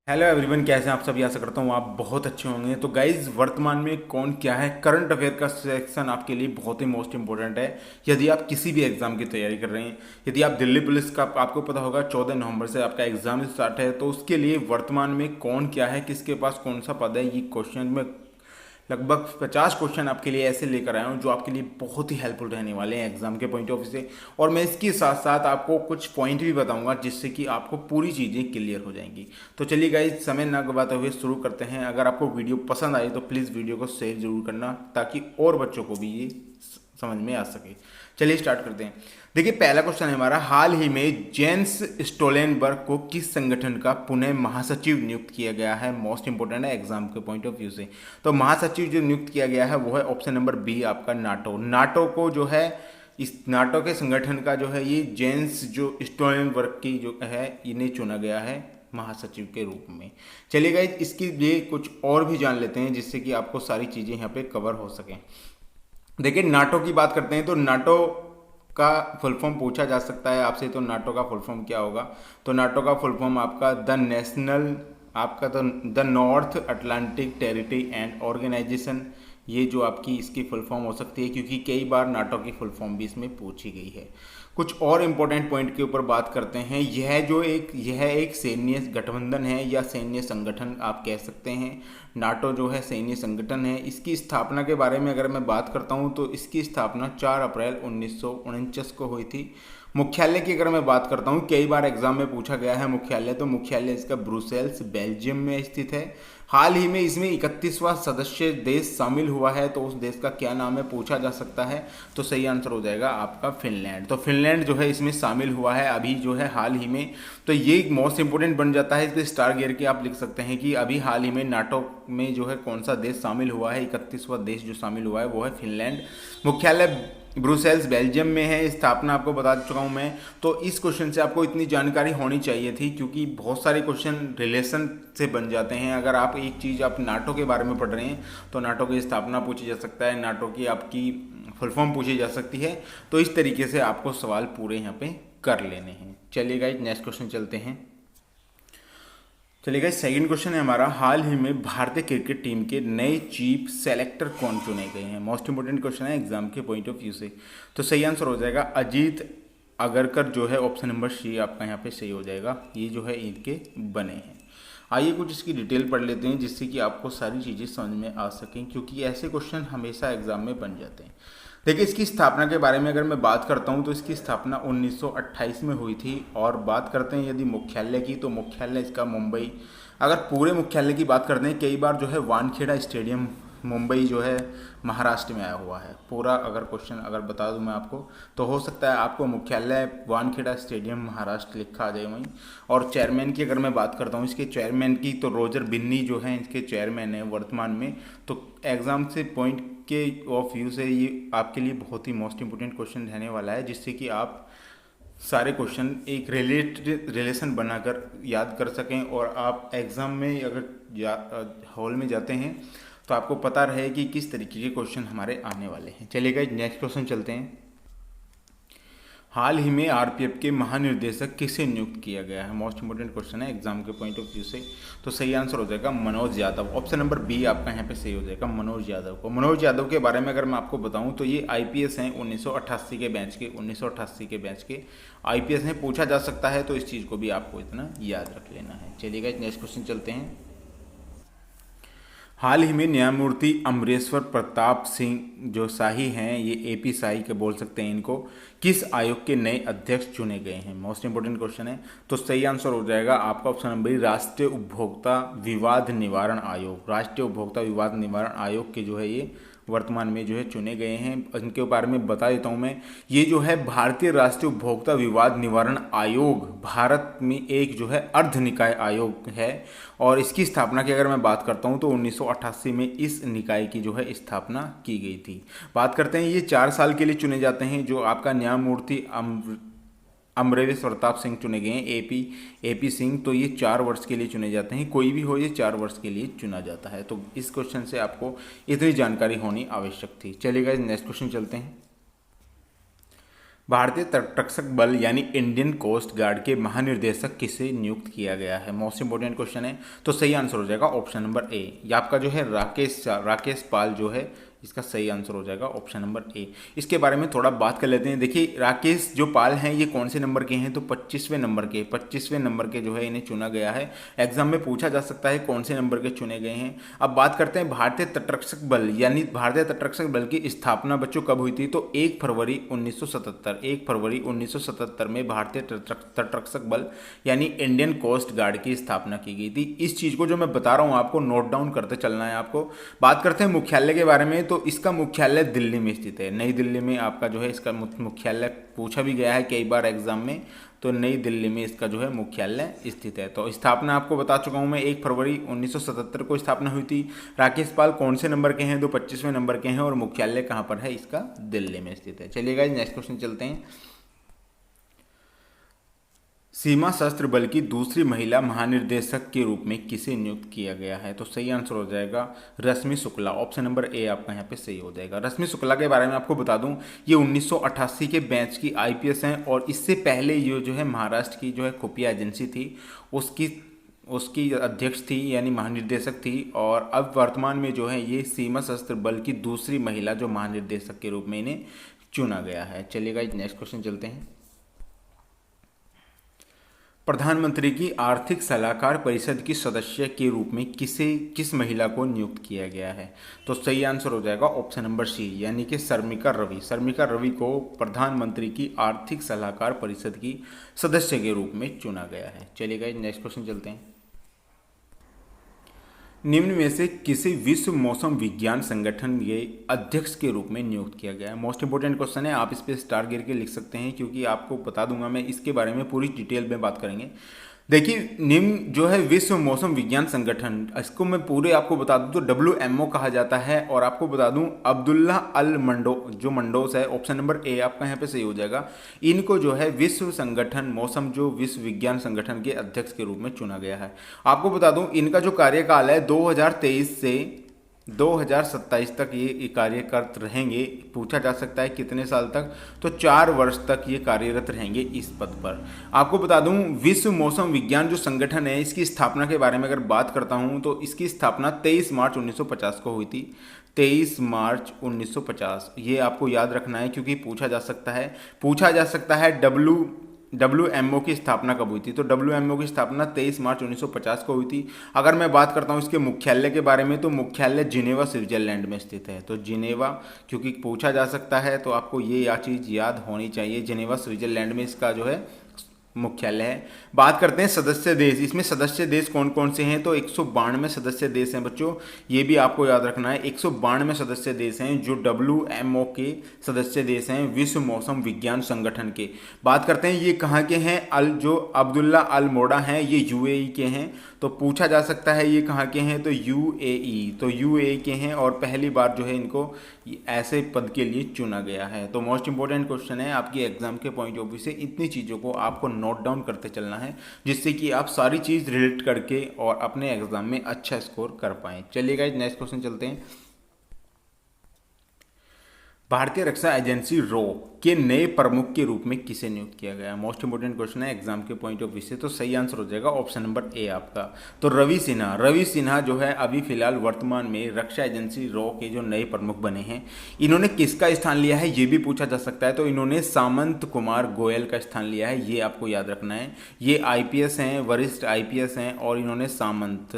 Hello everyone, कैसे हैं आप सभी। आशा करता हूँ आप बहुत अच्छे होंगे। तो गाइज, वर्तमान में कौन क्या है, करंट अफेयर का सेक्शन आपके लिए बहुत ही मोस्ट इंपॉर्टेंट है। यदि आप किसी भी एग्जाम की तैयारी कर रहे हैं, यदि आप दिल्ली पुलिस का, आपको पता होगा 14 नवंबर से आपका एग्जाम स्टार्ट है, तो उसके लिए वर्तमान में कौन क्या है, किसके पास कौन सा पद है, ये क्वेश्चन में लगभग 50 क्वेश्चन आपके लिए ऐसे लेकर आया हूँ जो आपके लिए बहुत ही हेल्पफुल रहने वाले हैं एग्जाम के पॉइंट ऑफ व्यू से। और मैं इसके साथ साथ आपको कुछ पॉइंट भी बताऊंगा जिससे कि आपको पूरी चीज़ें क्लियर हो जाएंगी। तो चलिए गाइस, समय ना गवाते हुए शुरू करते हैं। अगर आपको वीडियो पसंद आई तो प्लीज़ वीडियो को शेयर जरूर करना ताकि और बच्चों को भी ये समझ में आ सके। चलिए स्टार्ट करते हैं। देखिए, पहला क्वेश्चन है हमारा, हाल ही में जेंस स्टोलेनबर्ग को किस संगठन का पुनः महासचिव नियुक्त किया गया है। मोस्ट इंपोर्टेंट है एग्जाम के पॉइंट ऑफ व्यू से। तो महासचिव जो नियुक्त किया गया है वो है ऑप्शन नंबर बी आपका नाटो। नाटो को जो है, इस नाटो के संगठन का जो है ये जेंस जो स्टोलेनबर्ग की जो है इन्हें चुना गया है महासचिव के रूप में। चलिए गाइस, इसकी लिए कुछ और भी जान लेते हैं जिससे कि आपको सारी चीज़ें यहाँ पे कवर हो सकें। देखिए, नाटो की बात करते हैं तो नाटो का फुल फॉर्म पूछा जा सकता है आपसे, तो नाटो का फुल फॉर्म क्या होगा। तो नाटो का फुल फॉर्म आपका द नेशनल, आपका तो the north Atlantic territory and organisation, ये जो आपकी इसकी फुल फॉर्म हो सकती है, क्योंकि कई बार नाटो की फुल फॉर्म भी इसमें पूछी गई है। कुछ और इम्पोर्टेंट पॉइंट के ऊपर बात करते हैं। यह एक सैन्य गठबंधन है या सैन्य संगठन आप कह सकते हैं। नाटो जो है सैन्य संगठन है। इसकी स्थापना के बारे में अगर मैं बात करता हूं तो इसकी स्थापना 4 अप्रैल 1949 को हुई थी। मुख्यालय की अगर मैं बात करता हूं, कई बार एग्जाम में पूछा गया है मुख्यालय, तो मुख्यालय इसका ब्रुसेल्स बेल्जियम में स्थित है। हाल ही में इसमें 31वां सदस्य देश शामिल हुआ है, तो उस देश का क्या नाम है पूछा जा सकता है। तो सही आंसर हो जाएगा आपका फिनलैंड। तो फिनलैंड जो है इसमें शामिल हुआ है अभी जो है हाल ही में। तो ये मोस्ट इंपोर्टेंट बन जाता है। इसके स्टार गियर के आप लिख सकते हैं कि अभी हाल ही में नाटो में जो है कौन सा देश शामिल हुआ है। 31वां देश जो शामिल हुआ है वो है फिनलैंड। मुख्यालय ब्रुसेल्स बेल्जियम में है। स्थापना आपको बता चुका हूं मैं। तो इस क्वेश्चन से आपको इतनी जानकारी होनी चाहिए थी, क्योंकि बहुत सारे क्वेश्चन रिलेशन से बन जाते हैं। अगर आप एक चीज़ आप नाटो के बारे में पढ़ रहे हैं तो नाटो की स्थापना पूछी जा सकता है, नाटो की आपकी फुल फॉर्म पूछी जा सकती है। तो इस तरीके से आपको सवाल पूरे यहाँ पे कर लेने हैं। चलिए गाइस, नेक्स्ट क्वेश्चन चलते हैं। चलिए गाइस, सेकंड क्वेश्चन है हमारा, हाल ही में भारतीय क्रिकेट टीम के नए चीफ सेलेक्टर कौन चुने गए हैं। मोस्ट इंपोर्टेंट क्वेश्चन है एग्जाम के पॉइंट ऑफ व्यू से। तो सही आंसर हो जाएगा अजीत अगरकर, जो है ऑप्शन नंबर सी आपका यहाँ पे सही हो जाएगा। ये जो है इनके बने हैं। आइए कुछ इसकी डिटेल पढ़ लेते हैं जिससे कि आपको सारी चीज़ें समझ में आ सकें, क्योंकि ऐसे क्वेश्चन हमेशा एग्जाम में बन जाते हैं। देखिए, इसकी स्थापना के बारे में अगर मैं बात करता हूं तो इसकी स्थापना 1928 में हुई थी। और बात करते हैं यदि मुख्यालय की, तो मुख्यालय इसका मुंबई। अगर पूरे मुख्यालय की बात करते हैं, कई बार जो है वानखेड़ा स्टेडियम मुंबई जो है महाराष्ट्र में आया हुआ है। पूरा अगर क्वेश्चन अगर बता दूं मैं आपको, तो हो सकता है आपको मुख्यालय वानखेड़ा स्टेडियम महाराष्ट्र लिखा आ जाए वहीं। और चेयरमैन की अगर मैं बात करता हूँ, इसके चेयरमैन की, तो रोजर बिन्नी जो है इसके चेयरमैन है वर्तमान में। तो एग्जाम से पॉइंट के ऑफ व्यू से ये आपके लिए बहुत ही मोस्ट इंपोर्टेंट क्वेश्चन रहने वाला है, जिससे कि आप सारे क्वेश्चन एक रिलेशन बनाकर याद कर सकें। और आप एग्ज़ाम में अगर हॉल में जाते हैं तो आपको पता रहे कि किस तरीके के क्वेश्चन हमारे आने वाले हैं। चलिए गाइस, नेक्स्ट क्वेश्चन चलते हैं। हाल ही में आरपीएफ के महानिर्देशक किसे नियुक्त किया गया है। मोस्ट इंपोर्टेंट क्वेश्चन है एग्जाम के पॉइंट ऑफ व्यू से। तो सही आंसर हो जाएगा Manoj Yadav. Option number B आपका यहाँ पे सही हो जाएगा, मनोज यादव को। मनोज यादव के बारे में अगर मैं आपको बताऊं तो ये आईपीएस हैं 1988 के बैच के, 1988 के बैच के आईपीएस हैं। पूछा जा सकता है, तो इस चीज़ को भी आपको इतना याद रख लेना है। चलिएगा, नेक्स्ट क्वेश्चन चलते हैं। हाल ही में न्यायमूर्ति अमरेश्वर प्रताप सिंह जो शाही हैं, ये एपी शाही के बोल सकते हैं इनको, किस आयोग के नए अध्यक्ष चुने गए हैं। मोस्ट इंपोर्टेंट क्वेश्चन है। तो सही आंसर हो जाएगा आपका ऑप्शन नंबर, राष्ट्रीय उपभोक्ता विवाद निवारण आयोग। राष्ट्रीय उपभोक्ता विवाद निवारण आयोग के जो है ये वर्तमान में जो है चुने गए हैं। इनके बारे में बता देता हूँ मैं। ये जो है भारतीय राष्ट्रीय उपभोक्ता विवाद निवारण आयोग भारत में एक जो है अर्ध निकाय आयोग है। और इसकी स्थापना की अगर मैं बात करता हूँ तो 1988 में इस निकाय की जो है स्थापना की गई थी। बात करते हैं, ये 4 साल के लिए चुने जाते हैं। जो आपका न्यायमूर्ति अमरेश प्रताप सिंह चुने गए हैं, एपी सिंह। तो ये 4 वर्ष के लिए चुने जाते हैं। कोई भी हो, ये 4 वर्ष के लिए चुना जाता है। तो इस क्वेश्चन से आपको इतनी जानकारी होनी आवश्यक थी। चलिएगा, नेक्स्ट क्वेश्चन चलते हैं। भारतीय तटरक्षक बल यानी इंडियन कोस्ट गार्ड के महानिर्देशक किसे नियुक्त किया गया है? मोस्ट इंपोर्टेंट क्वेश्चन है। तो सही आंसर हो जाएगा ऑप्शन नंबर ए। ये आपका जो है राकेश पाल जो है इसका सही आंसर हो जाएगा ऑप्शन नंबर ए। इसके बारे में थोड़ा बात कर लेते हैं। देखिए राकेश जो पाल हैं ये कौन से नंबर के हैं? तो 25वें नंबर के जो है इन्हें चुना गया है। एग्जाम में पूछा जा सकता है कौन से नंबर के चुने गए हैं। अब बात करते हैं भारतीय तटरक्षक बल यानी भारतीय तटरक्षक बल की स्थापना बच्चों कब हुई थी? तो 1 फरवरी 1977 में भारतीय तटरक्षक बल यानी इंडियन कोस्ट गार्ड की स्थापना की गई थी। इस चीज को जो मैं बता रहा हूं आपको नोट डाउन करते चलना है आपको। बात करते हैं मुख्यालय के बारे में। तो इसका मुख्यालय दिल्ली में स्थित है। नई दिल्ली में आपका जो है इसका मुख्यालय पूछा भी गया है कई बार एग्जाम में। तो नई दिल्ली में इसका जो है मुख्यालय स्थित है। तो स्थापना आपको बता चुका हूं मैं, 1 फरवरी 1977 को स्थापना हुई थी। राकेश पाल कौन से नंबर के हैं? तो 25वें नंबर के हैं और मुख्यालय कहां पर है? इसका दिल्ली में स्थित है। चलिए गाइस नेक्स्ट क्वेश्चन चलते हैं। सीमा सशस्त्र बल की दूसरी महिला महानिर्देशक के रूप में किसे नियुक्त किया गया है? तो सही आंसर हो जाएगा रश्मि शुक्ला। ऑप्शन नंबर ए आपका यहाँ पे सही हो जाएगा। रश्मि शुक्ला के बारे में आपको बता दूं ये 1988 के बैच की आईपीएस हैं और इससे पहले ये जो है महाराष्ट्र की जो है खुफिया एजेंसी थी उसकी अध्यक्ष थी यानी महानिर्देशक थी। और अब वर्तमान में जो है ये सीमा सशस्त्र बल की दूसरी महिला जो महानिर्देशक के रूप में इन्हें चुना गया है। चलिए गाइस नेक्स्ट क्वेश्चन चलते हैं। प्रधानमंत्री की आर्थिक सलाहकार परिषद की सदस्य के रूप में किस महिला को नियुक्त किया गया है? तो सही आंसर हो जाएगा ऑप्शन नंबर सी यानी कि शर्मिका रवि को प्रधानमंत्री की आर्थिक सलाहकार परिषद की सदस्य के रूप में चुना गया है। चलिए गाइस नेक्स्ट क्वेश्चन चलते हैं। निम्न में से किसी विश्व मौसम विज्ञान संगठन के अध्यक्ष के रूप में नियुक्त किया गया है? मोस्ट इंपोर्टेंट क्वेश्चन है। आप इस पे स्टार गिर के लिख सकते हैं क्योंकि आपको बता दूंगा मैं इसके बारे में पूरी डिटेल में बात करेंगे। देखिए निम्न जो है विश्व मौसम विज्ञान संगठन, इसको मैं पूरे आपको बता दूं तो WMO कहा जाता है। और आपको बता दूं अब्दुल्ला अल मंडो जो मंडोस है, ऑप्शन नंबर ए आपका यहाँ पे सही हो जाएगा। इनको जो है विश्व संगठन मौसम जो विश्व विज्ञान संगठन के अध्यक्ष के रूप में चुना गया है। आपको बता दूं इनका जो कार्यकाल है 2023 से 2027 तक ये कार्यरत रहेंगे। पूछा जा सकता है कितने साल तक? तो 4 वर्ष तक ये कार्यरत रहेंगे इस पद पर। आपको बता दूं विश्व मौसम विज्ञान जो संगठन है इसकी स्थापना के बारे में अगर बात करता हूं तो इसकी स्थापना 23 मार्च 1950 को हुई थी। 23 मार्च 1950 ये आपको याद रखना है क्योंकि पूछा जा सकता है WMO की स्थापना कब हुई थी? तो WMO की स्थापना 23 मार्च 1950 को हुई थी। अगर मैं बात करता हूँ इसके मुख्यालय के बारे में तो मुख्यालय जिनेवा स्विट्जरलैंड में स्थित है। तो जिनेवा क्योंकि पूछा जा सकता है तो आपको ये चीज़ याद होनी चाहिए। जिनेवा स्विट्जरलैंड में इसका जो है मुख्यालय है। बात करते हैं सदस्य देश। इसमें सदस्य देश कौन कौन से हैं? तो 192 सदस्य देश हैं बच्चों, ये भी आपको याद रखना है। 192 सदस्य देश हैं जो WMO के सदस्य देश हैं विश्व मौसम विज्ञान संगठन के। बात करते हैं ये कहाँ के हैं? जो अब्दुल्ला अल मोड़ा हैं ये UAE के हैं। तो पूछा जा सकता है ये कहाँ के हैं? तो UAE के हैं और पहली बार जो है इनको ऐसे पद के लिए चुना गया है। तो मोस्ट इंपोर्टेंट क्वेश्चन है आपकी एग्जाम के पॉइंट ऑफ व्यू से। इतनी चीज़ों को आपको नोट डाउन करते चलना है जिससे कि आप सारी चीज़ रिलेट करके और अपने एग्जाम में अच्छा स्कोर कर पाएं। चलिए गाइस नेक्स्ट क्वेश्चन चलते हैं। भारतीय रक्षा एजेंसी रॉ के नए प्रमुख के रूप में किसे नियुक्त किया गया? मोस्ट इंपोर्टेंट क्वेश्चन है एग्जाम के पॉइंट ऑफ व्यू से। तो सही आंसर हो जाएगा ऑप्शन नंबर ए आपका। तो रवि सिन्हा जो है अभी फिलहाल वर्तमान में रक्षा एजेंसी रॉ के जो नए प्रमुख बने हैं। इन्होंने किसका स्थान लिया है ये भी पूछा जा सकता है। तो इन्होंने सामंत कुमार गोयल का स्थान लिया है, ये आपको याद रखना है। ये IPS हैं, वरिष्ठ IPS हैं और इन्होंने सामंत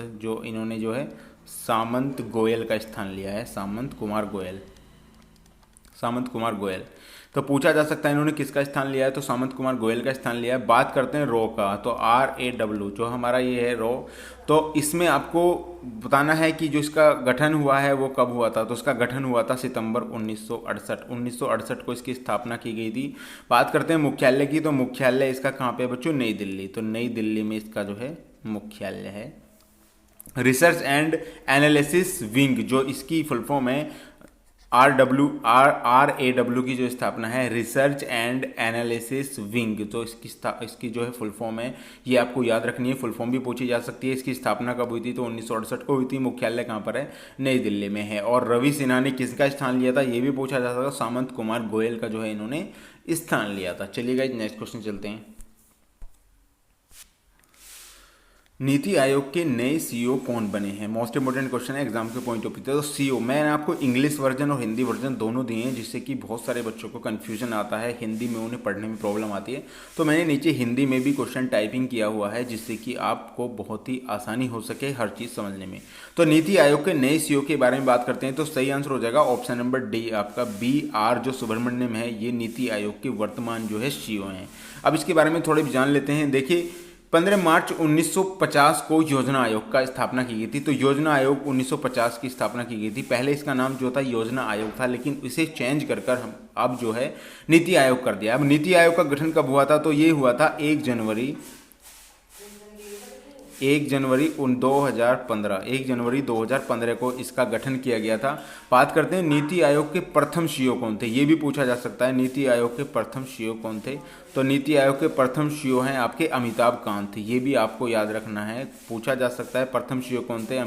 गोयल का स्थान लिया है। सामंत कुमार गोयल। तो पूछा जा सकता है इन्होंने किसका स्थान लिया है? तो सामंत कुमार गोयल का स्थान लिया है। बात करते हैं रॉ का। तो RAW जो हमारा ये है रॉ, तो इसमें आपको बताना है कि जो इसका गठन हुआ है वो कब हुआ था? तो इसका गठन हुआ था सितंबर 1968 को इसकी स्थापना की गई थी। बात करते हैं मुख्यालय की। तो मुख्यालय इसका कहाँ पे है बच्चों? नई दिल्ली। तो नई दिल्ली में इसका जो है मुख्यालय है। रिसर्च एंड एनालिसिस विंग जो इसकी फुल फॉर्म है RAW की जो स्थापना है रिसर्च एंड एनालिसिस विंग, तो इसकी जो है फुल फॉर्म है, ये आपको याद रखनी है। फुल फॉर्म भी पूछी जा सकती है। इसकी स्थापना कब हुई थी? तो 1968 को हुई थी। मुख्यालय कहाँ पर है? नई दिल्ली में है। और रवि सिन्हा ने किसका स्थान लिया था? ये भी पूछा जा सकता है। सामंत कुमार गोयल का जो है इन्होंने स्थान लिया था। चलिए गाइस नेक्स्ट क्वेश्चन चलते हैं। नीति आयोग के नए सीईओ कौन बने हैं? मोस्ट इंपोर्टेंट क्वेश्चन है एग्जाम के पॉइंट ऑफ व्यू से। तो सीईओ मैंने आपको इंग्लिश वर्जन और हिंदी वर्जन दोनों दिए हैं, जिससे कि बहुत सारे बच्चों को कन्फ्यूजन आता है, हिंदी में उन्हें पढ़ने में प्रॉब्लम आती है। तो मैंने नीचे हिंदी में भी क्वेश्चन टाइपिंग किया हुआ है, जिससे कि आपको बहुत ही आसानी हो सके हर चीज़ समझने में। तो नीति आयोग के नए सीईओ के बारे में बात करते हैं, तो सही आंसर हो जाएगा ऑप्शन नंबर डी, आपका BR जो सुब्रमण्यम है, ये नीति आयोग के वर्तमान जो है सीईओ हैं। अब इसके बारे में थोड़े भी जान लेते हैं। देखिए 15 मार्च 1950 को योजना आयोग का स्थापना की गई थी। तो योजना आयोग 1950 की स्थापना की गई थी। पहले इसका नाम जो था योजना आयोग था, लेकिन इसे चेंज कर कर हम अब जो है नीति आयोग कर दिया। अब नीति आयोग का गठन कब हुआ था? तो ये हुआ था 1 जनवरी 2015 को इसका गठन किया गया था। बात करते हैं नीति आयोग के प्रथम सीईओ कौन थे, ये भी पूछा जा सकता है। नीति आयोग के प्रथम सीईओ कौन थे? तो नीति आयोग के प्रथम सीईओ हैं आपके अमिताभ कांत। ये भी आपको याद रखना है, पूछा जा सकता है। प्रथम सीईओ कौन थे?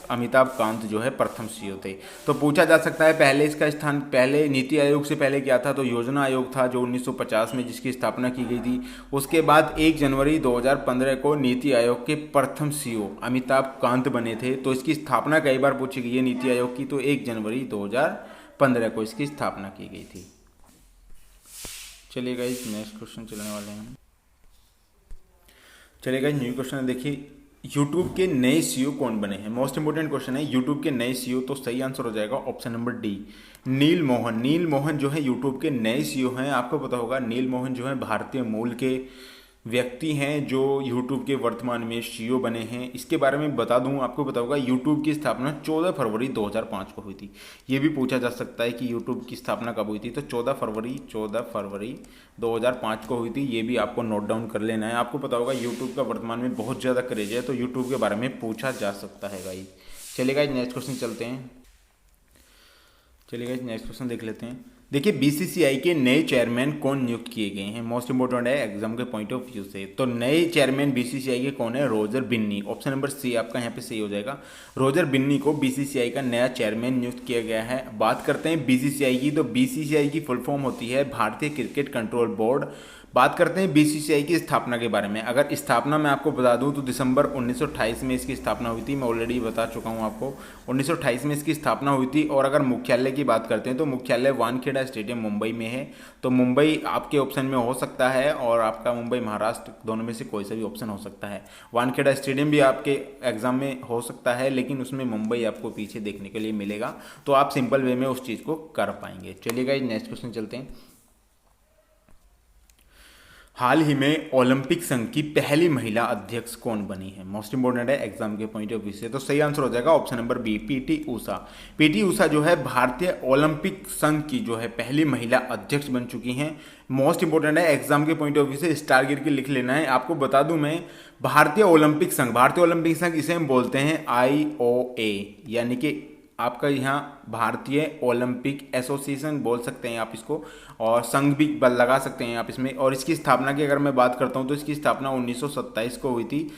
अमिताभ कांत जो है प्रथम सीईओ थे। तो पूछा जा सकता है पहले इसका स्थान, पहले नीति आयोग से पहले क्या था? तो योजना आयोग था, जो 1950 में जिसकी स्थापना की गई थी। उसके बाद 1 जनवरी 2015 को नीति आयोग के प्रथम सीईओ अमिताभ कांत बने थे। तो इसकी स्थापना कई बार पूछी गई है नीति आयोग की, तो 1 जनवरी 2015 को इसकी स्थापना की गई थी। चलिए गाइस नेक्स्ट क्वेश्चन चलने वाले हैं। चलिए गाइस न्यू क्वेश्चन है। देखिए यूट्यूब के नए सीईओ कौन बने हैं? मोस्ट इंपोर्टेंट क्वेश्चन है। यूट्यूब के नए सीईओ, तो सही आंसर हो जाएगा ऑप्शन नंबर डी, नील मोहन। नील मोहन जो है यूट्यूब के नए सीईओ हैं। आपको पता होगा नील मोहन जो है भारतीय मूल के व्यक्ति हैं, जो यूट्यूब के वर्तमान में सीईओ बने हैं। इसके बारे में बता दूं, आपको पता होगा यूट्यूब की स्थापना 14 फरवरी 2005 को हुई थी। ये भी पूछा जा सकता है कि यूट्यूब की स्थापना कब हुई थी? तो 14 फरवरी 2005 को हुई थी। ये भी आपको नोट डाउन कर लेना है। आपको पता होगा यूट्यूब का वर्तमान में बहुत ज़्यादा क्रेज है, तो यूट्यूब के बारे में पूछा जा सकता है गाइस। चलिए गाइस नेक्स्ट क्वेश्चन चलते हैं। चलिए गाइस नेक्स्ट क्वेश्चन देख लेते हैं। देखिए बीसीसीआई के नए चेयरमैन कौन नियुक्त किए गए हैं? मोस्ट इंपोर्टेंट है एग्जाम के पॉइंट ऑफ व्यू से। तो नए चेयरमैन बीसीसीआई के कौन है? Roger Binny. Option number C आपका यहाँ पे सही हो जाएगा। रोजर बिन्नी को बीसीसीआई का नया चेयरमैन नियुक्त किया गया है। बात करते हैं बीसीसीआई की, तो बीसीसीआई की फुल फॉर्म होती है भारतीय क्रिकेट कंट्रोल बोर्ड। बात करते हैं बीसीसीआई की स्थापना के बारे में। अगर स्थापना मैं आपको बता दूं तो दिसंबर 1928 में इसकी स्थापना हुई थी। मैं ऑलरेडी बता चुका हूं आपको, 1928 में इसकी स्थापना हुई थी। और अगर मुख्यालय की बात करते हैं तो मुख्यालय वानखेड़ा स्टेडियम मुंबई में है। तो मुंबई आपके ऑप्शन में हो सकता है, और आपका मुंबई महाराष्ट्र, दोनों में से कोई सा भी ऑप्शन हो सकता है। वानखेड़ा स्टेडियम भी आपके एग्जाम में हो सकता है, लेकिन उसमें मुंबई आपको पीछे देखने के लिए मिलेगा, तो आप सिंपल वे में उस चीज़ को कर पाएंगे। चलिए गाइस नेक्स्ट क्वेश्चन चलते हैं। हाल ही में ओलंपिक संघ की पहली महिला अध्यक्ष कौन बनी है? मोस्ट इंपोर्टेंट है एग्जाम के पॉइंट ऑफ व्यू से। तो सही आंसर हो जाएगा option number B, PT Usha. PT Usha जो है भारतीय ओलंपिक संघ की जो है पहली महिला अध्यक्ष बन चुकी हैं। मोस्ट इंपोर्टेंट है एग्जाम के पॉइंट ऑफ व्यू से, स्टार गिर के लिख लेना है। आपको बता दूं मैं, भारतीय ओलंपिक संघ इसे हम बोलते हैं IOA, यानी कि आपका यहाँ भारतीय ओलंपिक एसोसिएशन बोल सकते हैं आप इसको, और संघ भी लगा सकते हैं आप इसमें। और इसकी स्थापना की अगर मैं बात करता हूँ तो इसकी स्थापना 1927 को हुई थी।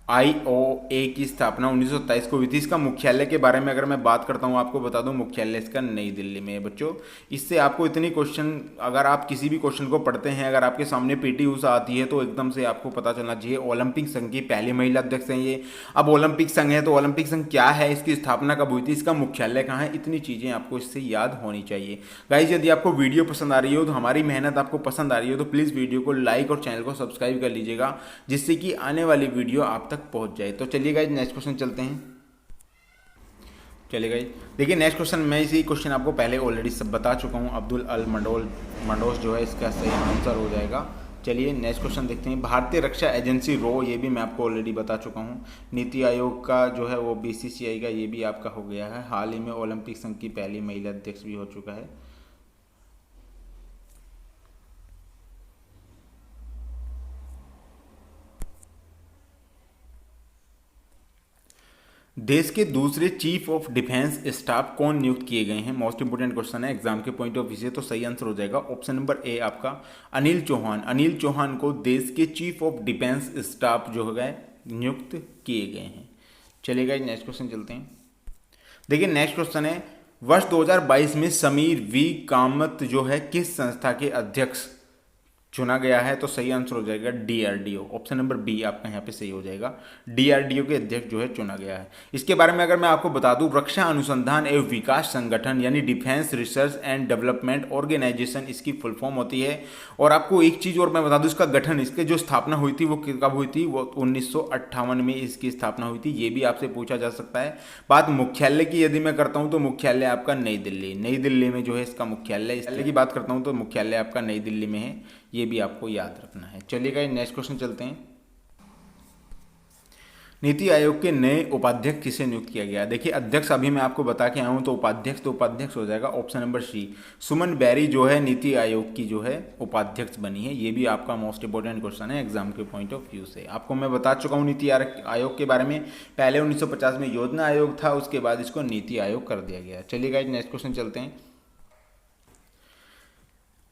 IOA की स्थापना 1927 को हुई थी। इसका मुख्यालय के बारे में अगर मैं बात करता हूँ, आपको बता दूं मुख्यालय इसका नई दिल्ली में है बच्चों। इससे आपको इतनी क्वेश्चन, अगर आप किसी भी क्वेश्चन को पढ़ते हैं, अगर आपके सामने पीटी ऊषा आती है, तो एकदम से आपको पता चलना चाहिए ओलंपिक संघ की पहली महिला अध्यक्ष हैं ये। अब ओलंपिक संघ है तो ओलंपिक संघ क्या है, इसकी स्थापना कब हुई थी, इसका मुख्यालय कहाँ है, इतनी चीज़ें आपको इससे याद होनी चाहिए। गाइज यदि आपको वीडियो पसंद आ रही हो, तो हमारी मेहनत आपको पसंद आ रही हो, तो प्लीज़ वीडियो को लाइक और चैनल को सब्सक्राइब कर लीजिएगा, जिससे कि आने वाली वीडियो आप तक पहुंच जाए। तो चलिए गाइस नेक्स्ट क्वेश्चन चलते हैं। चलिए गाइस देखिए नेक्स्ट क्वेश्चन, मैं इसी क्वेश्चन आपको पहले ऑलरेडी सब बता चुका हूं। अब्दुल अल मंडोस जो है इसका सही आंसर हो जाएगा। चलिए नेक्स्ट क्वेश्चन देखते हैं। भारतीय रक्षा एजेंसी रो, ये भी मैं आपको ऑलरेडी बता चुका हूं। नीति आयोग का जो है वो बीसीसीआई का, ये भी आपका हो गया है। हाल ही में ओलंपिक संघ की पहली महिला अध्यक्ष भी हो चुका है। देश के दूसरे चीफ ऑफ डिफेंस स्टाफ कौन नियुक्त किए गए हैं? मोस्ट इंपोर्टेंट क्वेश्चन है एग्जाम के पॉइंट ऑफ व्यू से, तो सही आंसर हो जाएगा ऑप्शन नंबर ए आपका अनिल चौहान। अनिल चौहान को देश के चीफ ऑफ डिफेंस स्टाफ जो हो गए नियुक्त किए गए हैं। चलिएगा नेक्स्ट क्वेश्चन चलते हैं। देखिए नेक्स्ट क्वेश्चन है, वर्ष 2022 में समीर वी कामत जो है किस संस्था के अध्यक्ष चुना गया है? तो सही आंसर हो जाएगा डीआरडीओ। ऑप्शन नंबर बी आपका यहाँ पे सही हो जाएगा, डीआरडीओ के अध्यक्ष जो है चुना गया है। इसके बारे में अगर मैं आपको बता दूं, रक्षा अनुसंधान एवं विकास संगठन यानी defence research and development organisation इसकी फुल फॉर्म होती है। और आपको एक चीज़ और मैं बता दूं, इसका गठन, इसके जो स्थापना हुई थी वो कब हुई थी? वो 1958 में इसकी स्थापना हुई थी। ये भी आपसे पूछा जा सकता है। बात मुख्यालय की यदि मैं करता हूँ तो मुख्यालय आपका नई दिल्ली, नई दिल्ली में जो है इसका मुख्यालय की बात करता हूँ तो मुख्यालय आपका नई दिल्ली में है। ये भी आपको याद रखना है। चलिएगा नेक्स्ट क्वेश्चन चलते हैं। नीति आयोग के नए उपाध्यक्ष किसे नियुक्त किया गया? देखिए अध्यक्ष अभी मैं आपको बता के आया हूँ, तो उपाध्यक्ष हो जाएगा ऑप्शन नंबर सी, सुमन बैरी जो है नीति आयोग की जो है उपाध्यक्ष बनी है। ये भी आपका मोस्ट इंपोर्टेंट क्वेश्चन है एग्जाम के पॉइंट ऑफ व्यू से। आपको मैं बता चुका हूँ नीति आयोग के बारे में। पहले 1950 में योजना आयोग था, उसके बाद इसको नीति आयोग कर दिया गया। चलिएगा नेक्स्ट क्वेश्चन चलते हैं।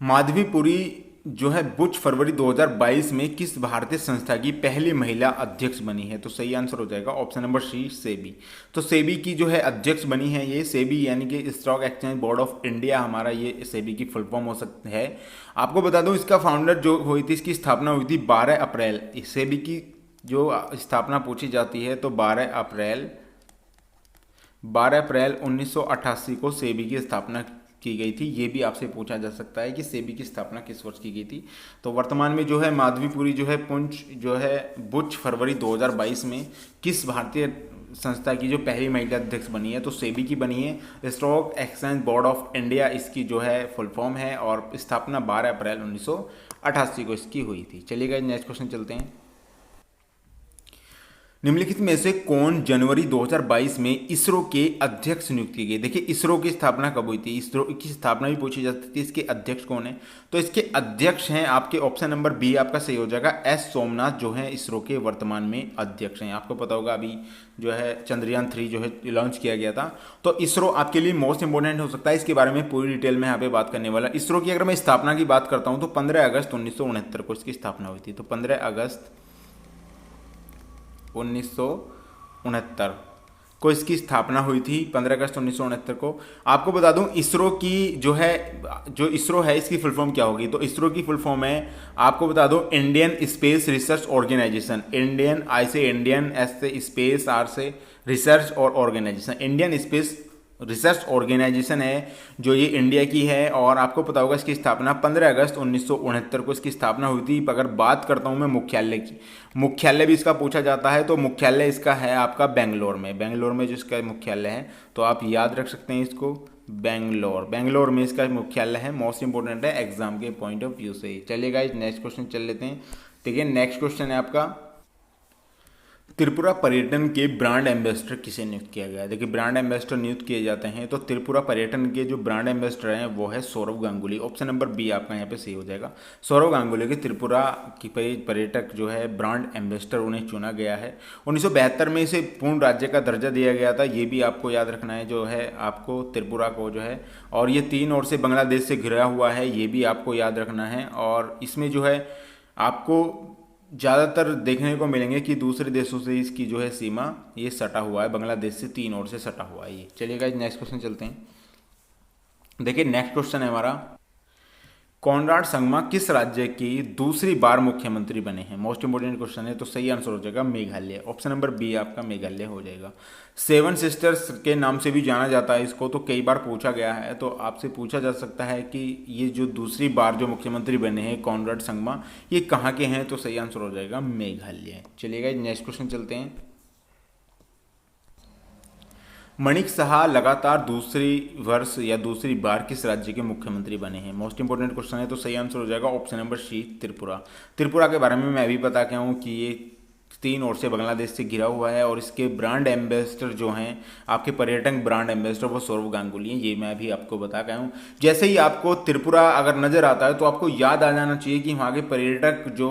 माधवीपुरी जो है बुच फरवरी 2022 में किस भारतीय संस्था की पहली महिला अध्यक्ष बनी है? तो सही आंसर हो जाएगा ऑप्शन नंबर सी, सेबी। तो सेबी की जो है अध्यक्ष बनी है ये सेबी, यानी कि stock exchange board of India, हमारा ये सेबी की फुल फॉर्म हो सकती है। आपको बता दूं इसका फाउंडर जो हुई थी, इसकी स्थापना हुई थी 12 अप्रैल। सेबी की जो स्थापना पूछी जाती है तो 12 अप्रैल 1988 को सेबी की स्थापना की गई थी। ये भी आपसे पूछा जा सकता है कि सेबी की स्थापना किस वर्ष की गई थी। तो वर्तमान में जो है माधवीपुरी जो है पुंछ जो है बुच फरवरी 2022 में किस भारतीय संस्था की जो पहली महिला अध्यक्ष बनी है? तो सेबी की बनी है। Stock exchange board of India इसकी जो है फुल फॉर्म है और स्थापना 12 अप्रैल 1988 को इसकी हुई थी। चलिएगा नेक्स्ट क्वेश्चन चलते हैं। निम्नलिखित में से कौन जनवरी 2022 में इसरो के अध्यक्ष नियुक्त किए गए? देखिए इसरो की स्थापना कब हुई थी? इसरो की स्थापना भी पूछी जा सकती है। इसके अध्यक्ष कौन है? तो इसके अध्यक्ष हैं आपके ऑप्शन नंबर बी आपका सही हो जाएगा, एस सोमनाथ जो है इसरो के वर्तमान में अध्यक्ष हैं। आपको पता होगा अभी जो है चंद्रयान 3 जो है लॉन्च किया गया था। तो इसरो आपके लिए मोस्ट इंपोर्टेंट हो सकता है। इसके बारे में पूरी डिटेल में यहाँ पे बात करने वाला। इसरो की अगर मैं स्थापना की बात करता हूँ तो 15 अगस्त 1969 को इसकी स्थापना हुई थी। तो 15 अगस्त 1969 को इसकी स्थापना हुई थी, 15 अगस्त 1969 को। आपको बता दूं इसरो की जो इसरो है इसकी फुल फॉर्म क्या होगी? तो इसरो की फुल फॉर्म है, आपको बता दूं, Indian space research organisation. Indian, I से इंडियन, एस से स्पेस, आर से रिसर्च और organisation. Indian space research organisation है जो ये इंडिया की है। और आपको पता होगा इसकी स्थापना 15 अगस्त 1969 को इसकी स्थापना हुई थी। अगर बात करता हूँ मैं मुख्यालय की, मुख्यालय भी इसका पूछा जाता है, तो मुख्यालय इसका है आपका बेंगलोर में। बेंगलोर में जो इसका मुख्यालय है, तो आप याद रख सकते हैं इसको, बेंगलोर में इसका मुख्यालय है। मोस्ट इंपोर्टेंट है एग्जाम के पॉइंट ऑफ व्यू से। चलिएगा नेक्स्ट क्वेश्चन चल लेते हैं। देखिए नेक्स्ट क्वेश्चन है आपका, त्रिपुरा पर्यटन के ब्रांड एम्बेसडर किसे नियुक्त किया गया है? देखिए ब्रांड एम्बेसडर नियुक्त किए जाते हैं, तो त्रिपुरा पर्यटन के जो ब्रांड एम्बेसडर हैं वो है Sourav Ganguly. Option number B आपका यहाँ पे सही हो जाएगा। सौरव गांगुली के त्रिपुरा की पर्यटक जो है ब्रांड एम्बेसडर उन्हें चुना गया है। 1972 में इसे पूर्ण राज्य का दर्जा दिया गया था। ये भी आपको याद रखना है जो है आपको त्रिपुरा को जो है, और ये 3 ओर से बांग्लादेश से घिरा हुआ है, ये भी आपको याद रखना है। और इसमें जो है आपको ज़्यादातर देखने को मिलेंगे कि दूसरे देशों से इसकी जो है सीमा ये सटा हुआ है, बांग्लादेश से 3 ओर से सटा हुआ है ये। चलिएगा नेक्स्ट क्वेश्चन चलते हैं। देखिए नेक्स्ट क्वेश्चन है हमारा, कॉनराड संगमा किस राज्य की दूसरी बार मुख्यमंत्री बने हैं? मोस्ट इंपोर्टेंट क्वेश्चन है, तो सही आंसर हो जाएगा मेघालय। ऑप्शन नंबर बी आपका मेघालय हो जाएगा। 7 सिस्टर्स के नाम से भी जाना जाता है इसको, तो कई बार पूछा गया है, तो आपसे पूछा जा सकता है कि ये जो दूसरी बार जो मुख्यमंत्री बने हैं कॉनराड संगमा, ये कहाँ के हैं? तो सही आंसर हो जाएगा मेघालय। चलिएगा नेक्स्ट क्वेश्चन चलते हैं। मणिक साहा लगातार दूसरी वर्ष या दूसरी बार किस राज्य के मुख्यमंत्री बने हैं? मोस्ट इंपोर्टेंट क्वेश्चन है, तो सही आंसर हो जाएगा option number C Tripura. Tripura के बारे में मैं अभी बता के हूँ कि ये 3 ओर से बांग्लादेश से घिरा हुआ है, और इसके ब्रांड एम्बेसडर जो हैं आपके पर्यटन ब्रांड एम्बेसडर वो सौरव गांगुली हैं। ये मैं भी आपको बता गया हूँ। जैसे ही आपको त्रिपुरा अगर नजर आता है तो आपको याद आ जाना चाहिए कि वहाँ के पर्यटक जो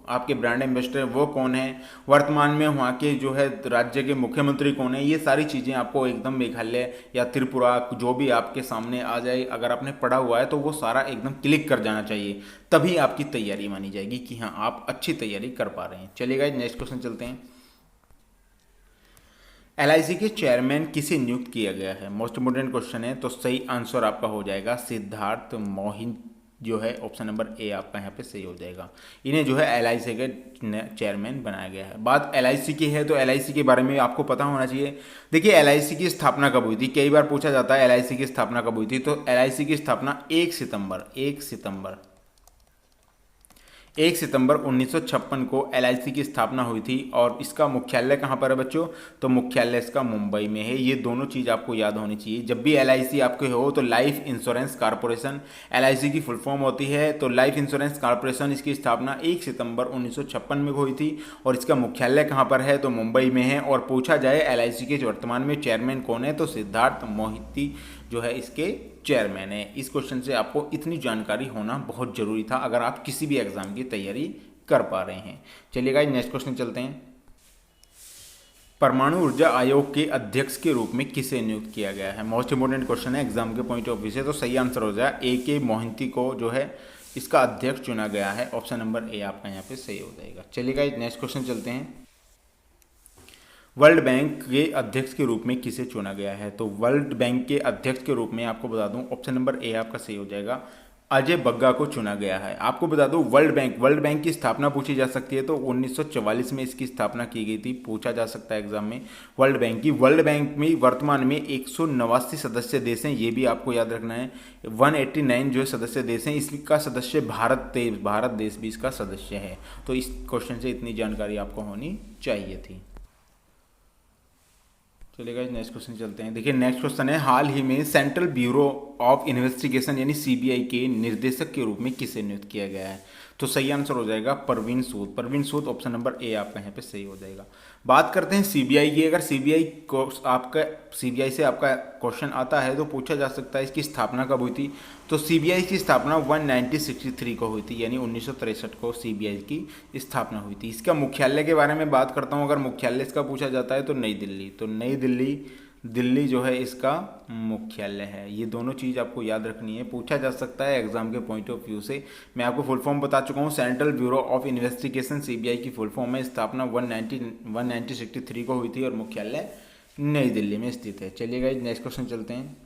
आपके ब्रांड एम्बेसडर वो कौन है, वर्तमान में वहाँ के जो है राज्य के मुख्यमंत्री कौन है, ये सारी चीज़ें आपको एकदम मेघालय या त्रिपुरा जो भी आपके सामने आ जाए, अगर आपने पढ़ा हुआ है तो वो सारा एकदम क्लिक कर जाना चाहिए, तभी आपकी तैयारी मानी जाएगी कि हाँ आप अच्छी तैयारी कर पा रहे हैं। चलिए गाइस नेक्स्ट क्वेश्चन चलते हैं। एलआईसी के चेयरमैन किसे नियुक्त किया गया है? मोस्ट इम्पोर्टेंट क्वेश्चन है, तो सही आंसर आपका हो जाएगा सिद्धार्थ मोहिन जो है, ऑप्शन नंबर ए आपका यहाँ पे सही हो जाएगा। इन्हें जो है एलआईसी के चेयरमैन बनाया गया है। बात एलआईसी की है तो एलआईसी के बारे में आपको पता होना चाहिए। देखिए एलआईसी की स्थापना कब हुई थी, कई बार पूछा जाता है एलआईसी की स्थापना कब हुई थी, तो एलआईसी की स्थापना 1 सितंबर 1956 को एलआईसी की स्थापना हुई थी। और इसका मुख्यालय कहाँ पर है बच्चों, तो मुख्यालय इसका मुंबई में है। ये दोनों चीज़ आपको याद होनी चाहिए। जब भी एलआईसी आपके हो तो लाइफ इंश्योरेंस कॉर्पोरेशन एलआईसी की फुल फॉर्म होती है। तो लाइफ इंश्योरेंस कॉर्पोरेशन इसकी स्थापना 1 सितंबर 1956 में हुई थी और इसका मुख्यालय कहाँ पर है, तो मुंबई में है। और पूछा जाए एलआईसी के वर्तमान में चेयरमैन कौन है, तो सिद्धार्थ मोहिती जो है इसके चेयरमैन है। इस क्वेश्चन से आपको इतनी जानकारी होना बहुत जरूरी था अगर आप किसी भी एग्जाम की तैयारी कर पा रहे हैं। चलिए गाइस नेक्स्ट क्वेश्चन चलते हैं। परमाणु ऊर्जा आयोग के अध्यक्ष के रूप में किसे नियुक्त किया गया है? मोस्ट इंपोर्टेंट क्वेश्चन है एग्जाम के पॉइंट ऑफ व्यू से, तो सही आंसर हो जाए ए के मोहिंती को जो है इसका अध्यक्ष चुना गया है। ऑप्शन नंबर ए आपका यहाँ पे सही हो जाएगा। चलिए गाइस नेक्स्ट क्वेश्चन चलते हैं। वर्ल्ड बैंक के अध्यक्ष के रूप में किसे चुना गया है? तो वर्ल्ड बैंक के अध्यक्ष के रूप में आपको बता दूं, ऑप्शन नंबर ए आपका सही हो जाएगा, अजय बग्गा को चुना गया है। आपको बता दूं वर्ल्ड बैंक की स्थापना पूछी जा सकती है, तो 1944 में इसकी स्थापना की गई थी, पूछा जा सकता है एग्जाम में वर्ल्ड बैंक में वर्तमान में 189 सदस्य देश हैं, ये भी आपको याद रखना है। 189 जो सदस्य देश हैं, इसका सदस्य भारत देश भी इसका सदस्य है। तो इस क्वेश्चन से इतनी जानकारी आपको होनी चाहिए थी। चलिए नेक्स्ट क्वेश्चन चलते हैं। देखिए नेक्स्ट क्वेश्चन है, हाल ही में सेंट्रल ब्यूरो ऑफ इन्वेस्टिगेशन यानी सीबीआई के निर्देशक के रूप में किसे नियुक्त किया गया है? तो सही आंसर हो जाएगा परवीन सूद। ऑप्शन नंबर ए आपका यहाँ पे सही हो जाएगा। बात करते हैं सीबीआई की। अगर सीबीआई से आपका क्वेश्चन आता है तो पूछा जा सकता है इसकी स्थापना कब हुई थी, तो सीबीआई की स्थापना 1963 को हुई थी, यानी 1963 को सीबीआई की स्थापना हुई थी। इसका मुख्यालय के बारे में बात करता हूँ, अगर मुख्यालय इसका पूछा जाता है तो नई दिल्ली जो है इसका मुख्यालय है। ये दोनों चीज़ आपको याद रखनी है, पूछा जा सकता है एग्जाम के पॉइंट ऑफ व्यू से। मैं आपको फुल फॉर्म बता चुका हूँ, central bureau of investigation CBI की फुल फॉर्म है। स्थापना 1963 को हुई थी और मुख्यालय नई दिल्ली में स्थित है। चलिए गाइस नेक्स्ट क्वेश्चन चलते हैं।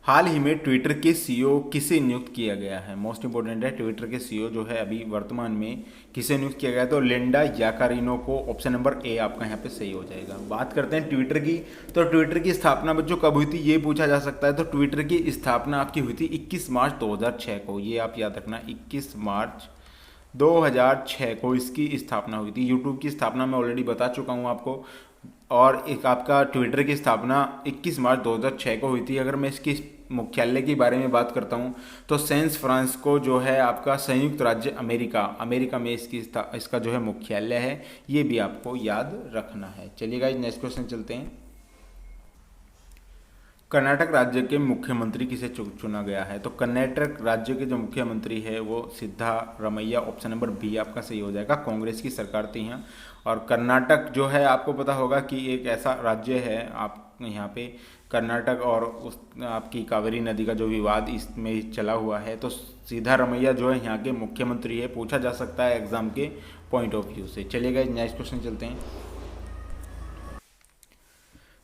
हाल ही में ट्विटर के सीईओ किसे नियुक्त किया गया है? मोस्ट इंपोर्टेंट है, ट्विटर के सीईओ जो है अभी वर्तमान में किसे नियुक्त किया गया है? तो लिंडा याकारिनो को। ऑप्शन नंबर ए आपका यहाँ पे सही हो जाएगा। बात करते हैं ट्विटर की, तो ट्विटर की स्थापना बच्चों कब हुई थी ये पूछा जा सकता है। तो ट्विटर की स्थापना आपकी हुई थी 21 मार्च 2006 को, ये आप याद रखना, 21 मार्च 2006 को इसकी स्थापना हुई थी। यूट्यूब की स्थापना मैं ऑलरेडी बता चुका हूँ आपको, और एक आपका ट्विटर की स्थापना 21 मार्च 2006 को हुई थी। अगर मैं इसकी मुख्यालय के बारे में बात करता हूं तो सैन फ्रांसिस्को जो है आपका संयुक्त राज्य अमेरिका में इसका जो है मुख्यालय है, ये भी आपको याद रखना है। चलिए गाइस नेक्स्ट क्वेश्चन चलते हैं। कर्नाटक राज्य के मुख्यमंत्री किसे चुना गया है? तो कर्नाटक राज्य के जो मुख्यमंत्री है वो सिद्धारमैया। ऑप्शन नंबर बी आपका सही हो जाएगा। कांग्रेस की सरकार थी यहाँ, और कर्नाटक जो है आपको पता होगा कि एक ऐसा राज्य है, आप यहाँ पे कर्नाटक और उस आपकी कावेरी नदी का जो विवाद इसमें चला हुआ है, तो सिद्धारमैया जो है यहाँ के मुख्यमंत्री है, पूछा जा सकता है एग्जाम के पॉइंट ऑफ व्यू से। चलिएगा नेक्स्ट क्वेश्चन चलते हैं।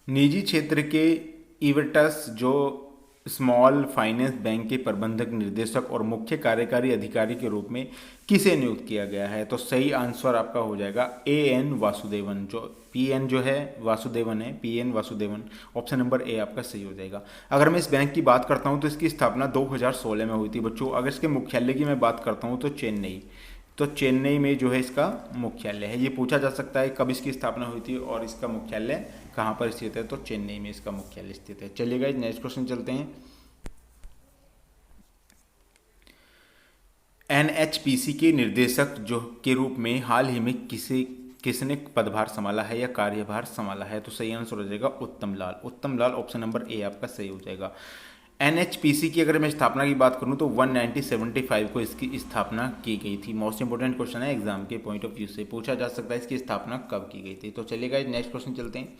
निजी क्षेत्र के इवेटस जो स्मॉल फाइनेंस बैंक के प्रबंधक निदेशक और मुख्य कार्यकारी अधिकारी के रूप में किसे नियुक्त किया गया है? तो सही आंसर आपका हो जाएगा एन वासुदेवन। जो पीएन जो है वासुदेवन है, PN Vasudevan. Option number A आपका सही हो जाएगा। अगर मैं इस बैंक की बात करता हूं तो इसकी स्थापना 2016 में हुई थी बच्चों। अगर इसके मुख्यालय की मैं बात करता हूं तो चेन्नई में जो है इसका मुख्यालय है। ये पूछा जा सकता है कब इसकी स्थापना हुई थी और इसका मुख्यालय कहाँ पर स्थित है, तो चेन्नई में इसका मुख्यालय स्थित है। चलिए गाइस नेक्स्ट क्वेश्चन चलते हैं। एनएचपीसी के निर्देशक जो के रूप में हाल ही में किसने पदभार संभाला है या कार्यभार संभाला है? तो सही आंसर हो जाएगा उत्तम लाल। ऑप्शन नंबर ए आपका सही हो जाएगा। एनएचपीसी की अगर मैं स्थापना की बात करूं तो 1975 को इसकी स्थापना की गई थी। मोस्ट इंपोर्टेंट क्वेश्चन है, एग्जाम के पॉइंट ऑफ व्यू से पूछा जा सकता है इसकी स्थापना कब की गई थी। तो चलिएगा नेक्स्ट क्वेश्चन चलते हैं।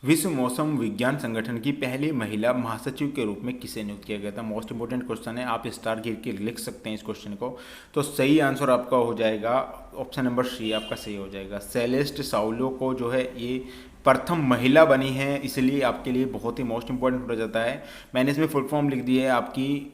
विश्व मौसम विज्ञान संगठन की पहली महिला महासचिव के रूप में किसे नियुक्त किया गया था। मोस्ट इंपोर्टेंट क्वेश्चन है, आप स्टार गिर के लिख सकते हैं इस क्वेश्चन को। तो सही आंसर आपका हो जाएगा ऑप्शन नंबर सी, आपका सही हो जाएगा। सेलेस्ट साउलो को जो है ये प्रथम महिला बनी है, इसलिए आपके लिए बहुत ही मोस्ट इंपॉर्टेंट हो जाता है। मैंने इसमें फुल फॉर्म लिख दी है आपकी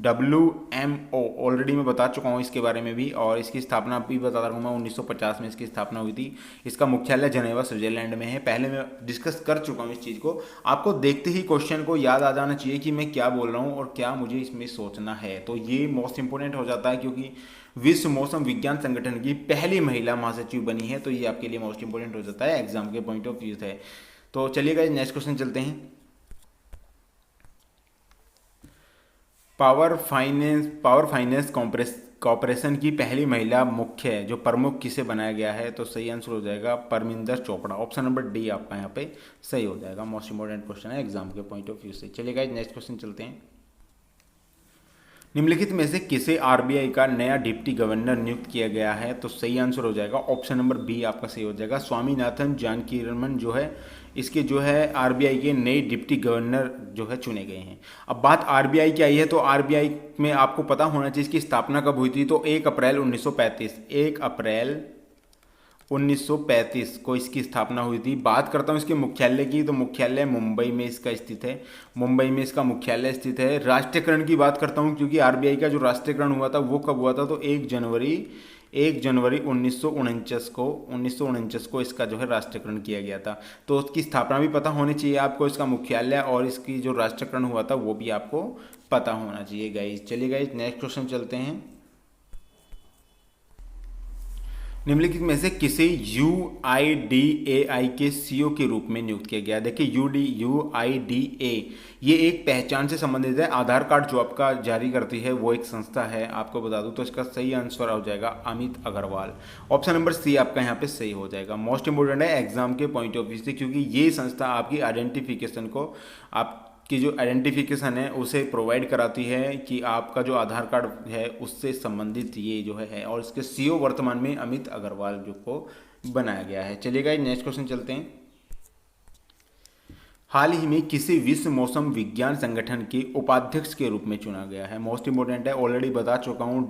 WMO, ऑलरेडी मैं बता चुका हूँ इसके बारे में भी, और इसकी स्थापना भी बता रहा हूँ मैं, 1950 में इसकी स्थापना हुई थी। इसका मुख्यालय जनेवा स्विट्जरलैंड में है। पहले मैं डिस्कस कर चुका हूँ इस चीज़ को। आपको देखते ही क्वेश्चन को याद आ जाना चाहिए कि मैं क्या बोल रहा हूँ और क्या मुझे इसमें सोचना है। तो ये मोस्ट इंपॉर्टेंट हो जाता है, क्योंकि विश्व मौसम विज्ञान संगठन की पहली महिला महासचिव बनी है, तो ये आपके लिए मोस्ट इंपोर्टेंट हो जाता है एग्जाम के पॉइंट ऑफ व्यू से। तो चलिएगा नेक्स्ट क्वेश्चन चलते हैं। पावर फाइनेंस कॉर्पोरेशन की पहली महिला मुख्य जो प्रमुख किसे बनाया गया है। तो सही आंसर हो जाएगा Parminder Chopra, option number D आपका यहाँ पे सही हो जाएगा। मोस्ट इंपोर्टेंट क्वेश्चन है एग्जाम के पॉइंट ऑफ व्यू से। चलिएगा नेक्स्ट क्वेश्चन चलते हैं। निम्नलिखित में से किसे आरबीआई का नया डिप्टी गवर्नर नियुक्त किया गया है। तो सही आंसर हो जाएगा ऑप्शन नंबर बी आपका सही हो जाएगा। स्वामीनाथन जानकीरमन जो है इसके जो है आरबीआई के नए डिप्टी गवर्नर जो है चुने गए हैं। अब बात आरबीआई की आई है, तो आरबीआई में आपको पता होना चाहिए इसकी स्थापना कब हुई थी। तो 1 अप्रैल 1935 को इसकी स्थापना हुई थी। बात करता हूँ इसके मुख्यालय की, तो मुख्यालय मुंबई में इसका स्थित है। मुंबई में इसका मुख्यालय स्थित है। राष्ट्रीयकरण की बात करता हूँ, क्योंकि आरबीआई का जो राष्ट्रीयकरण हुआ था वो कब हुआ था। तो 1 जनवरी 1949 को इसका जो है राष्ट्रीयकरण किया गया था। तो उसकी स्थापना भी पता होनी चाहिए आपको, इसका मुख्यालय और इसकी जो राष्ट्रीयकरण हुआ था वो भी आपको पता होना चाहिए गाइस। चलिए गाइस नेक्स्ट क्वेश्चन चलते हैं। निम्नलिखित में से किसे UIDAI के सीईओ के रूप में नियुक्त किया गया। देखिए UIDA ये एक पहचान से संबंधित है। आधार कार्ड जो आपका जारी करती है वो एक संस्था है, आपको बता दूं। तो इसका सही आंसर हो जाएगा Amit Agarwal, option number C आपका यहाँ पे सही हो जाएगा। मोस्ट इंपोर्टेंट है एग्जाम के पॉइंट ऑफ व्यू से, क्योंकि ये संस्था आपकी आइडेंटिफिकेशन को की जो आइडेंटिफिकेशन है उसे प्रोवाइड कराती है कि आपका जो आधार कार्ड है उससे संबंधित ये जो है और इसके सीईओ वर्तमान में अमित अग्रवाल जो को बनाया गया है। चलिएगा नेक्स्ट क्वेश्चन चलते हैं। हाल ही में किसी विश्व मौसम विज्ञान संगठन के उपाध्यक्ष के रूप में चुना गया है। मोस्ट इंपोर्टेंट है, ऑलरेडी बता चुका हूँ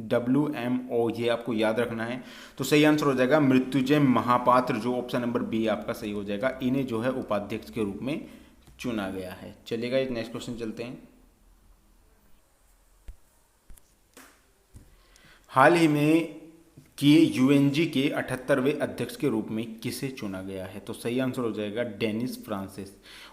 WMO ये आपको याद रखना है। तो सही आंसर हो जाएगा मृत्युंजय महापात्र, जो ऑप्शन नंबर बी आपका सही हो जाएगा। इन्हें जो है उपाध्यक्ष के रूप में चुना गया है। चलिएगा एक नेक्स्ट क्वेश्चन चलते हैं। हाल ही में किए यूएनजी के 78वें अध्यक्ष के रूप में किसे चुना गया है। तो सही आंसर हो जाएगा Dennis Francis,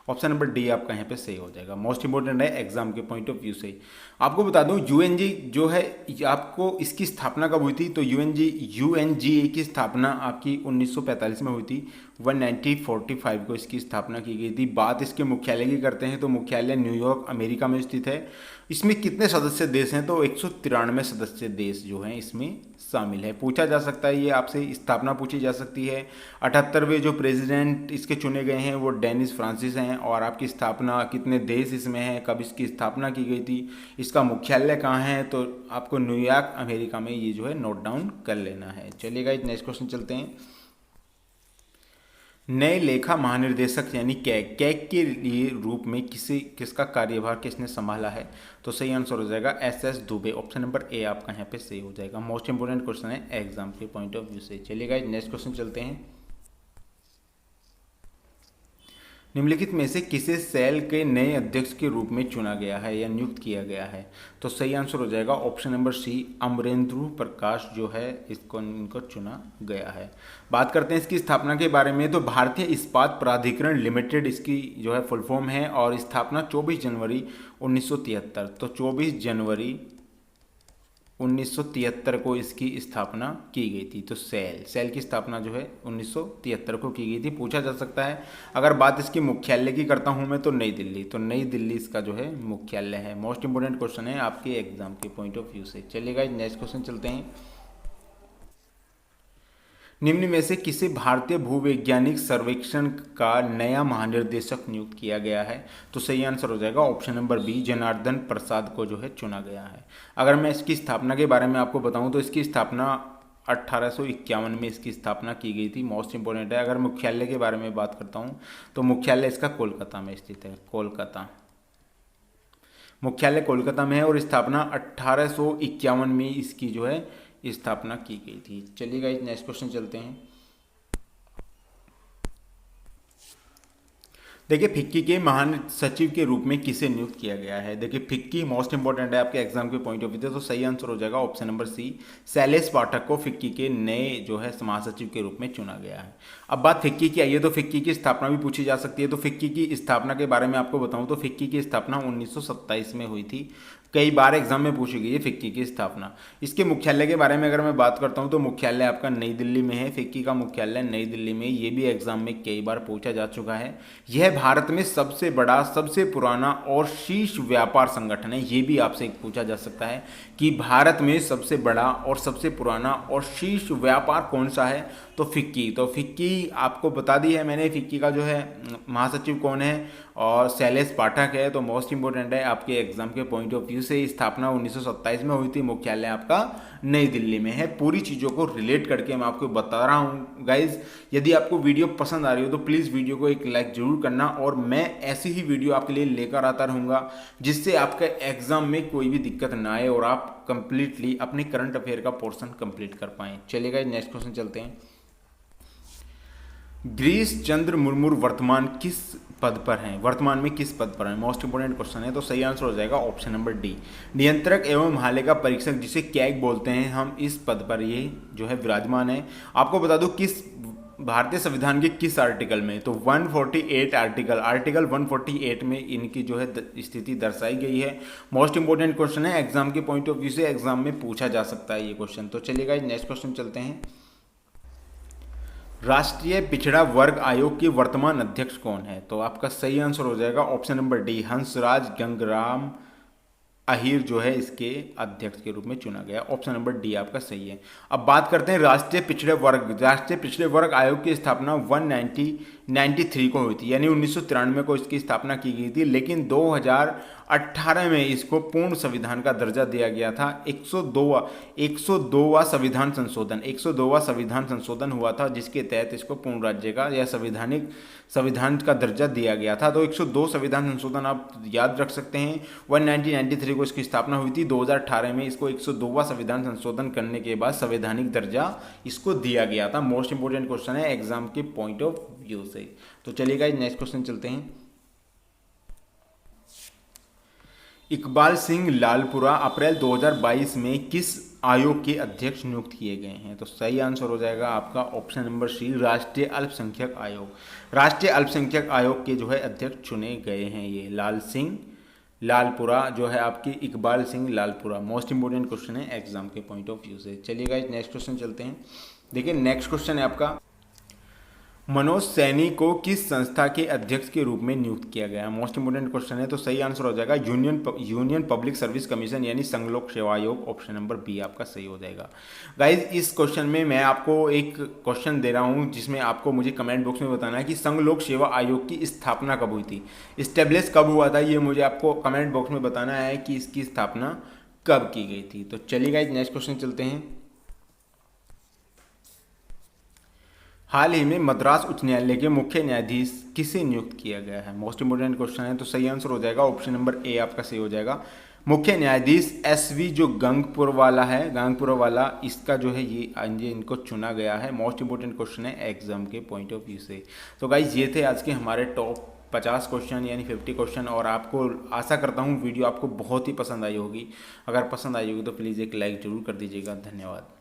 option number D आपका यहाँ पे सही हो जाएगा। मोस्ट इंपोर्टेंट है एग्जाम के पॉइंट ऑफ व्यू से। आपको बता दूं यूएनजी जो है आपको इसकी स्थापना कब हुई थी। तो यूएनजीए की स्थापना आपकी 1945 में हुई थी। 1945 को इसकी स्थापना की गई थी। बात इसके मुख्यालय की करते हैं तो मुख्यालय न्यूयॉर्क अमेरिका में स्थित है। इसमें कितने सदस्य देश हैं। तो 193 सदस्य देश जो हैं इसमें शामिल है। पूछा जा सकता है, ये आपसे स्थापना पूछी जा सकती है। 78वें जो प्रेसिडेंट इसके चुने गए हैं वो डेनिस फ्रांसिस हैं। और आपकी स्थापना कितने देश इसमें हैं, कब इसकी स्थापना की गई थी, इसका मुख्यालय कहाँ है, तो आपको न्यूयॉर्क अमेरिका में ये जो है नोट डाउन कर लेना है। चलिएगा नेक्स्ट क्वेश्चन चलते हैं। नए लेखा महानिर्देशक यानी कैग के लिए रूप में किसका कार्यभार किसने संभाला है। तो सही आंसर हो जाएगा SS Dubey, option number A आपका यहाँ पे सही हो जाएगा। मोस्ट इंपोर्टेंट क्वेश्चन है एग्जाम के पॉइंट ऑफ व्यू से। चलिएगा नेक्स्ट क्वेश्चन चलते हैं। निम्नलिखित में से किसे सेल के नए अध्यक्ष के रूप में चुना गया है या नियुक्त किया गया है। तो सही आंसर हो जाएगा ऑप्शन नंबर सी अमरेंद्र प्रकाश जो है इनको चुना गया है। बात करते हैं इसकी स्थापना के बारे में। तो भारतीय इस्पात प्राधिकरण लिमिटेड इसकी जो है फुल फॉर्म है और स्थापना 24 जनवरी 1973। तो 24 जनवरी 1973 को इसकी स्थापना की गई थी। तो सेल की स्थापना जो है 1973 को की गई थी। पूछा जा सकता है अगर बात इसकी मुख्यालय की करता हूं मैं तो नई दिल्ली। तो नई दिल्ली इसका जो है मुख्यालय है। मोस्ट इंपोर्टेंट क्वेश्चन है आपके एग्जाम के पॉइंट ऑफ व्यू से। चलिएगा नेक्स्ट क्वेश्चन चलते हैं। निम्न में से किसे भारतीय भूवैज्ञानिक सर्वेक्षण का नया महानिर्देशक नियुक्त किया गया है? तो सही आंसर हो जाएगा ऑप्शन नंबर बी, जनार्दन प्रसाद को जो है चुना गया है। अगर मैं इसकी स्थापना के बारे में आपको बताऊं तो इसकी स्थापना 1851 में इसकी स्थापना की गई थी, मोस्ट इंपॉर्टेंट है। अगर मुख्यालय के बारे में बात करता हूं तो मुख्यालय इसका कोलकाता में स्थित है, कोलकाता, मुख्यालय कोलकाता में है और स्थापना 1851 में इसकी जो है स्थापना की गई थी। चलिए गाइस नेक्स्ट क्वेश्चन चलते हैं। देखिए फिक्की के महान सचिव के रूप में किसे नियुक्त किया गया है? देखिए फिक्की मोस्ट इंपॉर्टेंट है आपके एग्जाम के पॉइंट ऑफ व्यू से, तो सही आंसर हो जाएगा ऑप्शन नंबर सी, शैलेश पाठक को फिक्की के नए जो है महासचिव के रूप में चुना गया है। अब बात फिक्की की आई है तो फिक्की की स्थापना भी पूछी जा सकती है। तो फिक्की की स्थापना के बारे में आपको बताऊं तो फिक्की की स्थापना 1927 में हुई थी। कई बार एग्जाम में पूछी गई है फिक्की की स्थापना। इसके मुख्यालय के बारे में अगर मैं बात करता हूं तो मुख्यालय आपका नई दिल्ली में है, फिक्की का मुख्यालय नई दिल्ली में। ये भी एग्जाम में कई बार पूछा जा चुका है। यह भारत में सबसे बड़ा, सबसे पुराना और शीर्ष व्यापार संगठन है। ये भी आपसे पूछा जा सकता है कि भारत में सबसे बड़ा और सबसे पुराना और शीर्ष व्यापार कौन सा है? तो फिक्की। तो फिक्की आपको बता दी है मैंने, फिक्की का जो है महासचिव कौन है और शैलेश पाठक है। तो मोस्ट इंपोर्टेंट है आपके एग्जाम के पॉइंट ऑफ व्यू से। स्थापना 1927 में हुई थी, मुख्यालय आपका नई दिल्ली में है। पूरी चीज़ों को रिलेट करके मैं आपको बता रहा हूँ गाइज। यदि आपको वीडियो पसंद आ रही हो तो प्लीज़ वीडियो को एक लाइक जरूर करना, और मैं ऐसी ही वीडियो आपके लिए लेकर आता रहूँगा जिससे आपके एग्जाम में कोई भी दिक्कत ना आए और आप कंप्लीटली अपने करंट अफेयर का पोर्शन कंप्लीट कर पाएँ। चलिए गाइज नेक्स्ट क्वेश्चन चलते हैं। गिरीश चंद्र मुर्मू वर्तमान किस पद पर हैं? वर्तमान में किस पद पर हैं? मोस्ट इंपोर्टेंट क्वेश्चन है। तो सही आंसर हो जाएगा ऑप्शन नंबर डी, नियंत्रक एवं महालेखा परीक्षक, जिसे कैग बोलते हैं हम, इस पद पर ये जो है विराजमान है। आपको बता दूं किस भारतीय संविधान के किस आर्टिकल में? तो 148 आर्टिकल 148 में इनकी जो है स्थिति दर्शाई गई है। मोस्ट इंपोर्टेंट क्वेश्चन है, एग्जाम के पॉइंट ऑफ व्यू से एग्जाम में पूछा जा सकता है ये क्वेश्चन। तो चलिएगा नेक्स्ट क्वेश्चन चलते हैं। राष्ट्रीय पिछड़ा वर्ग आयोग के वर्तमान अध्यक्ष कौन है? तो आपका सही आंसर हो जाएगा option number D, Hansraj Gangaram Ahir जो है इसके अध्यक्ष के रूप में चुना गया। ऑप्शन नंबर डी आपका सही है। अब बात करते हैं राष्ट्रीय पिछड़े वर्ग। राष्ट्रीय पिछड़े वर्ग आयोग की स्थापना 1993 को हुई थी, यानी 1993 को इसकी स्थापना की गई थी, लेकिन 2018 में इसको पूर्ण संविधान का दर्जा दिया गया था। 102वां संविधान संशोधन हुआ था, जिसके तहत इसको पूर्ण राज्य का या संविधान का दर्जा दिया गया था। तो 102 संविधान संशोधन आप याद रख सकते हैं। 1993 को इसकी स्थापना हुई थी, 2018 में इसको 102वां संविधान संशोधन करने के बाद संवैधानिक दर्जा इसको दिया गया था। मोस्ट इंपोर्टेंट क्वेश्चन है एग्जाम के पॉइंट ऑफ व्यू से। तो चलिए गाइस नेक्स्ट क्वेश्चन चलते हैं। इकबाल सिंह लालपुरा अप्रैल 2022 में किस आयोग के अध्यक्ष नियुक्त किए गए हैं? तो सही आंसर हो जाएगा आपका ऑप्शन नंबर सी, राष्ट्रीय अल्पसंख्यक आयोग। राष्ट्रीय अल्पसंख्यक आयोग के जो है अध्यक्ष चुने गए हैं ये लाल सिंह लालपुरा जो है आपकी, Iqbal Singh Lalpura. Most important question है एग्जाम के पॉइंट ऑफ व्यू से। चलिए गाइस नेक्स्ट क्वेश्चन चलते हैं। देखिए नेक्स्ट क्वेश्चन है आपका, मनोज सैनी को किस संस्था के अध्यक्ष के रूप में नियुक्त किया गया? मोस्ट इंपोर्टेंट क्वेश्चन है। तो सही आंसर हो जाएगा यूनियन पब्लिक सर्विस कमीशन, यानी संघ लोक सेवा आयोग। ऑप्शन नंबर बी आपका सही हो जाएगा। गाइज इस क्वेश्चन में मैं आपको एक क्वेश्चन दे रहा हूं जिसमें आपको मुझे कमेंट बॉक्स में बताना है कि संघ लोक सेवा आयोग की स्थापना कब हुई थी, इस्टेब्लिश कब हुआ था। ये मुझे आपको कमेंट बॉक्स में बताना है कि इसकी स्थापना कब की गई थी। तो चलिए गाइज नेक्स्ट क्वेश्चन चलते हैं। हाल ही में मद्रास उच्च न्यायालय के मुख्य न्यायाधीश किसे नियुक्त किया गया है? मोस्ट इंपोर्टेंट क्वेश्चन है। तो सही आंसर हो जाएगा ऑप्शन नंबर ए आपका सही हो जाएगा। मुख्य न्यायाधीश एसवी जो गंगपुर वाला इसका जो है ये इनको चुना गया है। मोस्ट इंपोर्टेंट क्वेश्चन है एग्जाम के पॉइंट ऑफ व्यू से। तो गाइज ये थे आज के हमारे टॉप 50 क्वेश्चन यानी 50 क्वेश्चन, और आपको आशा करता हूँ वीडियो आपको बहुत ही पसंद आई होगी। अगर पसंद आई होगी तो प्लीज़ एक लाइक जरूर कर दीजिएगा। धन्यवाद।